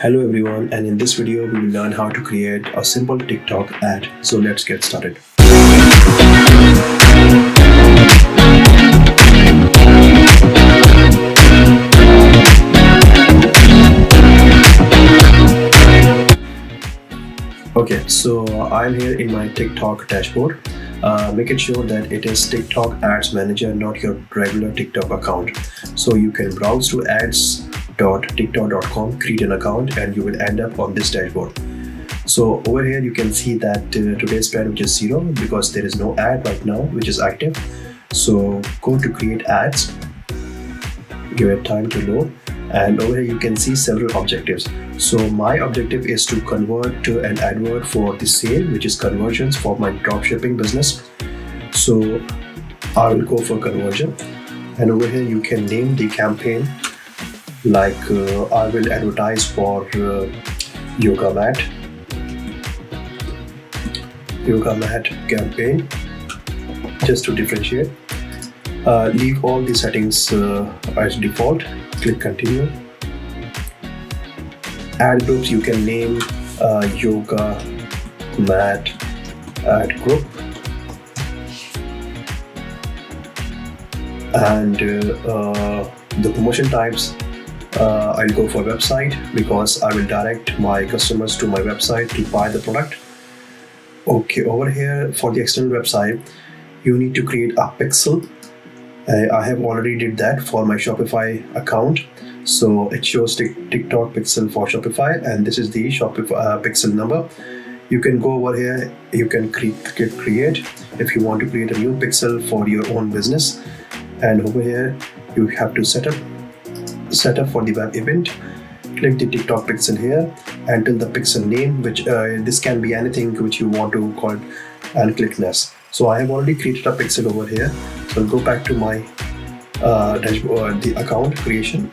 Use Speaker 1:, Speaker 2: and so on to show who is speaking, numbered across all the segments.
Speaker 1: Hello everyone, and in this video we will learn how to create a simple TikTok ad. So let's get started. Okay, so I'm here in my TikTok dashboard. Make it sure that it is TikTok Ads Manager, not your regular TikTok account. So you can browse to ads.tiktok.com, create an account, and you will end up on this dashboard. So over here you can see that today's spend, which is 0 because there is no ad right now which is active. So go to create ads, give it time to load, and over here you can see several objectives. So my objective is to convert to an advert for the sale, which is conversions for my dropshipping business. So I will go for conversion, and over here you can name the campaign like I will advertise for yoga mat campaign, just to differentiate. Leave all the settings as default. Click continue. Ad groups, you can name yoga mat ad group, and the promotion types, I'll go for website because I will direct my customers to my website to buy the product. Okay, over here for the external website you need to create a pixel. I have already did that for my Shopify account. So it shows TikTok pixel for Shopify, and this is the Shopify pixel number. You can go over here, you can click create if you want to create a new pixel for your own business. And over here you have to set up for the web event. Click the TikTok pixel here, enter the pixel name, which this can be anything which you want to call it, and click next. So I have already created a pixel over here. So I'll go back to my dashboard, the account creation.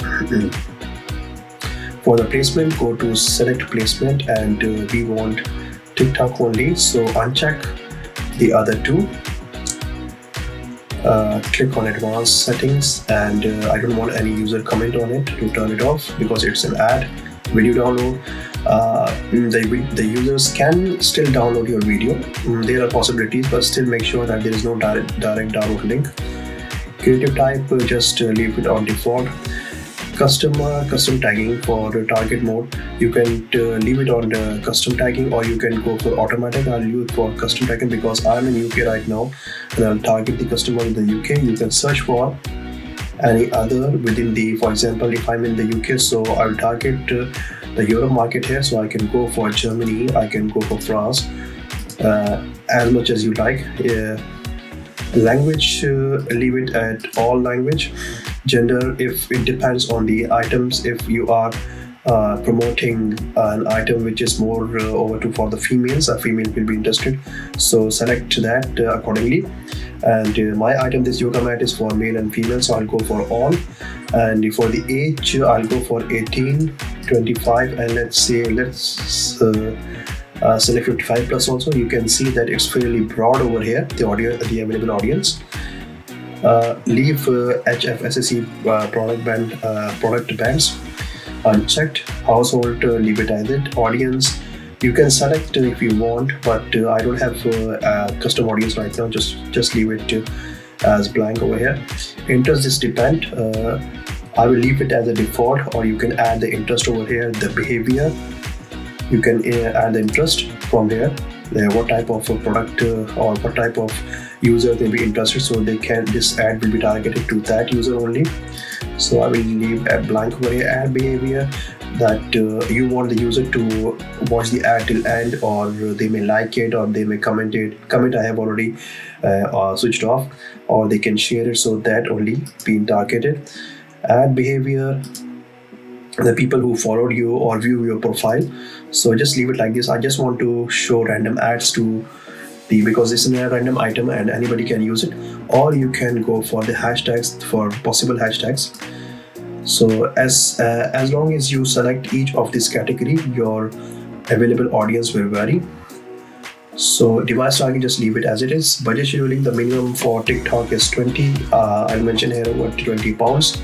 Speaker 1: For the placement, go to select placement, and we want TikTok only. So uncheck the other two. Click on advanced settings, and I don't want any user comment on it, to turn it off because it's an ad video download. The users can still download your video. There are possibilities, but still make sure that there is no direct download link. Creative type, just leave it on default. Custom tagging for the target mode, you can leave it on the custom tagging, or you can go for automatic. I'll use for custom tagging because I'm in UK right now and I'll target the customer in the UK. You can search for any other within the, for example, if I'm in the UK, so I'll target the Europe market here. So I can go for Germany, I can go for France, as much as you like. Language, leave it at all language. Gender, if it depends on the items. If you are promoting an item which is more over to for the females, a female will be interested, so select that accordingly. And my item, this yoga mat, is for male and female, so I'll go for all. And for the age, I'll go for 18, 25, and let's select 55 plus also. You can see that it's fairly broad over here, the available audience. Leave HFSSE product bands unchecked. Household, leave it as it. Audience, you can select if you want, but I don't have custom audience right now. Just leave it as blank over here. Interest, this depend. I will leave it as a default, or you can add the interest over here. The behavior, you can add the interest from here. What type of product or what type of user they be interested, so this ad will be targeted to that user only. So I will leave a blank over here. Ad behavior, that you want the user to watch the ad till end, or they may like it, or they may comment I have already switched off, or they can share it, so that only being targeted. Ad behavior, the people who followed you or view your profile. So just leave it like this. I just want to show random ads to because this is a random item and anybody can use it. Or you can go for the hashtags, for possible hashtags. So as long as you select each of this category, your available audience will vary. So device target, just leave it as it is. Budget scheduling, the minimum for TikTok is 20. I'll mention here over £20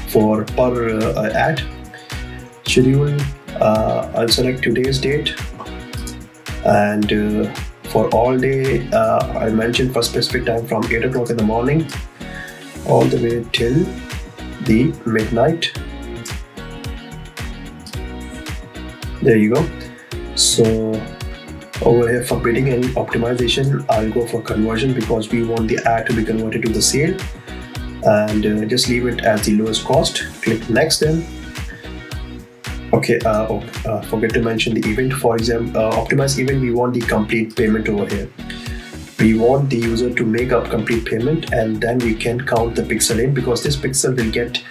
Speaker 1: for per ad. Schedule I'll select today's date, and for all day I'll mention for specific time from 8 o'clock in the morning all the way till the midnight. There you go. So over here for bidding and optimization, I'll go for conversion because we want the ad to be converted to the sale, and just leave it as the lowest cost. Click next then. Okay, forget to mention the event. For example, optimize event, we want the complete payment over here. We want the user to make up complete payment, and then we can count the pixel in, because this pixel will get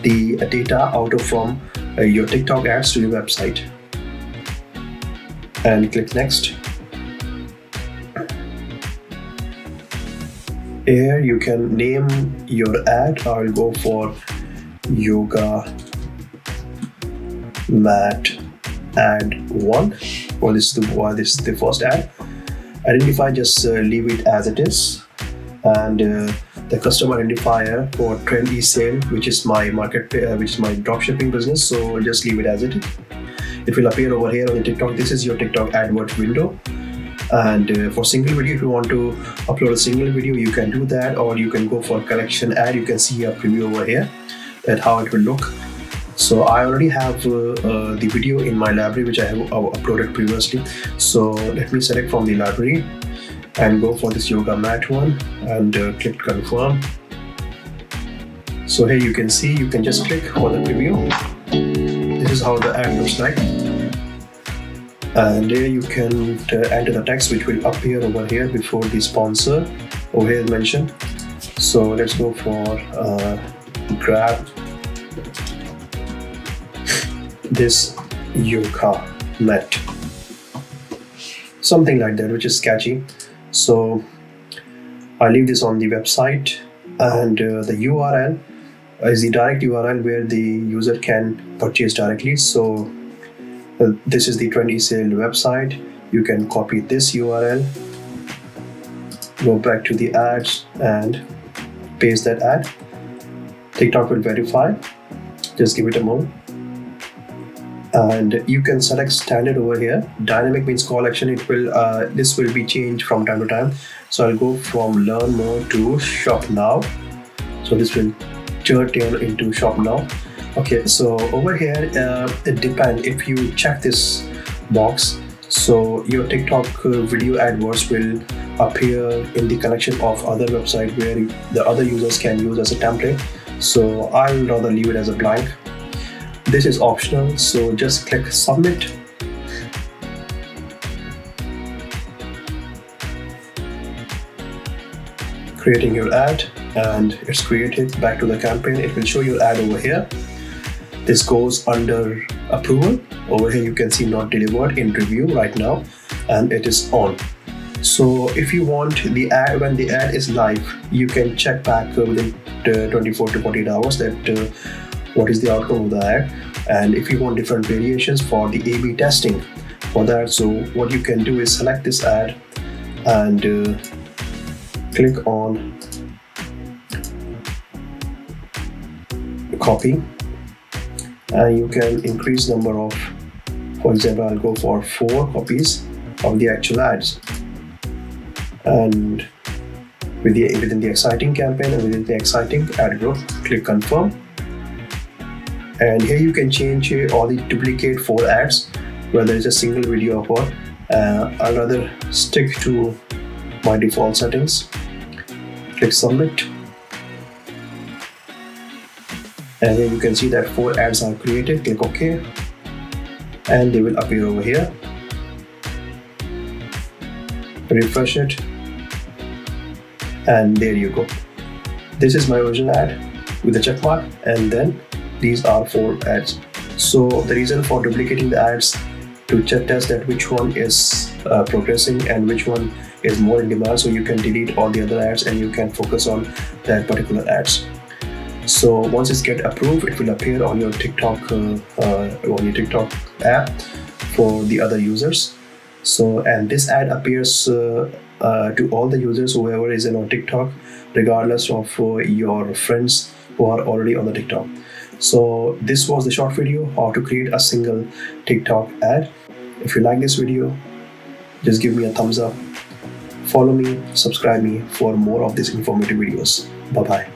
Speaker 1: the data out of from your TikTok ads to your website. And click next. Here you can name your ad. I'll go for yoga mat ad 1. Well, this is the first ad. Identify, just leave it as it is, and the customer identifier for trendy sale, which is my which is my dropshipping business. So just leave it as it is. It will appear over here on the TikTok. This is your TikTok AdWords window. And for single video, if you want to upload a single video, you can do that, or you can go for collection ad. You can see a preview over here that how it will look. So I already have the video in my library which I have uploaded previously. So let me select from the library and go for this yoga mat one, and click confirm. So here you can see, you can just click for the preview. This is how the ad looks like, and there you can enter the text which will appear over here before the sponsor over here mentioned. So let's go for grab this yoga mat, something like that, which is catchy. So I leave this on the website, and the URL is the direct URL where the user can purchase directly. So this is the trendy sale website. You can copy this URL, go back to the ads and paste that ad. TikTok will verify. Just give it a moment. And you can select standard over here. Dynamic means call action. It will this will be changed from time to time. So I'll go from learn more to shop now. So this will turn into shop now. Okay, so over here it depends. If you check this box, so your TikTok video AdWords will appear in the collection of other website where the other users can use as a template. So I'll rather leave it as a blank. This is optional, so just click submit. Creating your ad, and it's created. Back to the campaign, it will show your ad over here. This goes under approval. Over here you can see not delivered in review right now, and it is on. So if you want the ad, when the ad is live, you can check back within 24 to 48 hours that what is the outcome of the ad. And if you want different variations for the A/B testing for that, so what you can do is select this ad and click on copy, and you can increase number of, for example, I'll go for 4 copies of the actual ads. And within the exciting campaign and within the exciting ad group, click confirm. And here you can change all the duplicate 4 ads, whether it's a single video or I'll rather stick to my default settings. Click submit, and then you can see that 4 ads are created. Click OK, and they will appear over here. Refresh it, and there you go. This is my original ad with a check mark, and then these are 4 ads. So the reason for duplicating the ads, to test that which one is progressing and which one is more in demand, so you can delete all the other ads and you can focus on that particular ads. So once it's get approved, it will appear on your TikTok app for the other users. So, and this ad appears to all the users, whoever is on TikTok, regardless of your friends who are already on the TikTok. So this was the short video how to create a single TikTok ad. If you like this video, just give me a thumbs up. Follow me, subscribe me for more of these informative videos. Bye bye.